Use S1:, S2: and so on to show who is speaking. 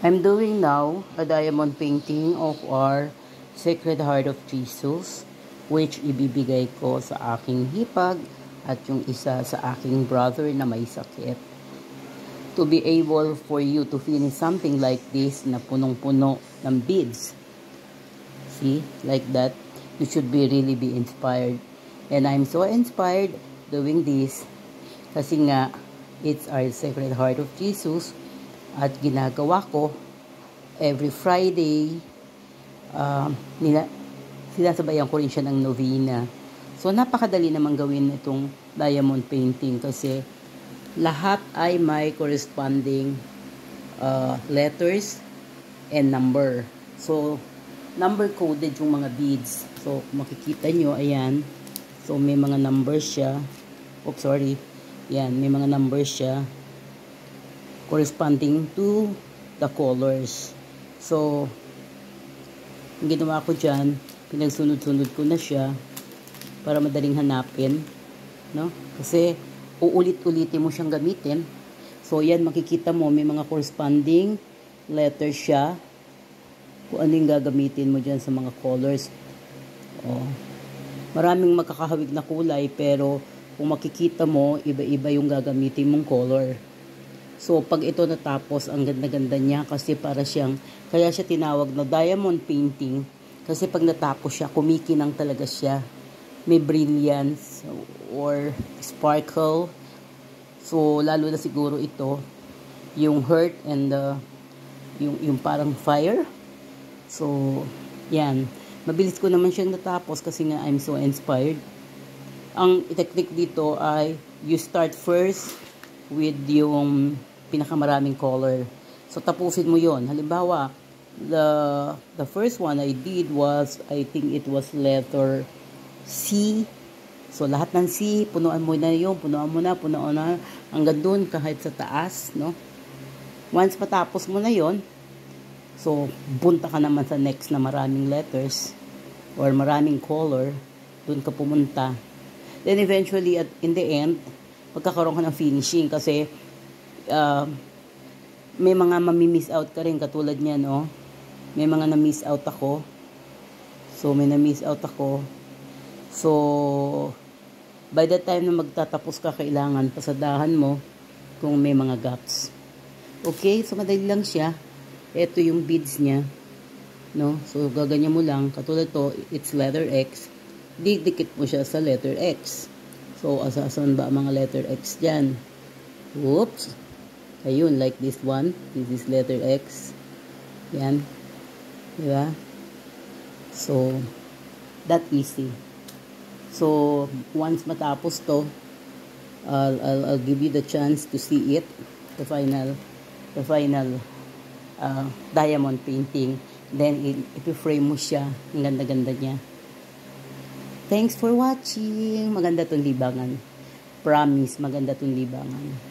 S1: I'm doing now a diamond painting of our Sacred Heart of Jesus, which ibibigay ko sa aking hipag at yung isa sa aking brother na may sakit. To be able for you to finish something like this na punong-puno ng beads. See, like that, you should really be inspired. And I'm so inspired doing this kasi nga, it's our Sacred Heart of Jesus. At ginagawa ko every Friday, sinasabayan ko rin siya ng novena. So napakadali naman gawin itong diamond painting kasi lahat ay may corresponding letters and number. So number coded yung mga beads. So makikita nyo, ayan. So may mga numbers siya. Oops, sorry. Yan, may mga numbers siya corresponding to the colors. So, ang ginawa ko dyan, pinagsunod-sunod ko na siya para madaling hanapin. No? Kasi, uulit-ulitin mo siyang gamitin. So, yan, makikita mo, may mga corresponding letters siya. Kung ano yung gagamitin mo dyan sa mga colors. Oh. Maraming makakahawig na kulay, pero kung makikita mo, iba-iba yung gagamitin mong color. So, pag ito natapos, ang ganda-ganda niya kasi para siyang, kaya siya tinawag na diamond painting kasi pag natapos siya, kumikinang talaga siya. May brilliance or sparkle. So, lalo na siguro ito, yung heart and yung parang fire. So, yan. Mabilis ko naman siyang natapos kasi nga I'm so inspired. Ang technique dito ay you start first with yung pinakamaraming color. So, tapusin mo yon. Halimbawa, the first one I did was, I think it was letter C. So, lahat ng C, punuan mo na yun, punuan mo na, hanggang dun kahit sa taas, no? Once matapos mo na yon, so, punta ka naman sa next na maraming letters or maraming color, dun ka pumunta. Then, eventually, in the end, magkakaroon ka ng finishing kasi may mga mamimiss out ka rin katulad niyan, oh. May mga na-miss out ako. So, So, by the time na magtatapos ka, kailangan pasadahan mo kung may mga gaps. Okay? So, madali lang siya. Ito yung beads niya. No? So, gaganyan mo lang. Katulad to, it's letter X. Didikit mo siya sa letter X. So, asasan ba ang mga letter X dyan? Whoops! Ayun, like this one. This is letter X. Yan. Diba? So, that easy. So, once matapos to, I'll give you the chance to see it. The final diamond painting. Then, ipi-frame mo siya. Ang ganda-ganda niya. Thanks for watching. Maganda tong libangan. Promise, maganda tong libangan.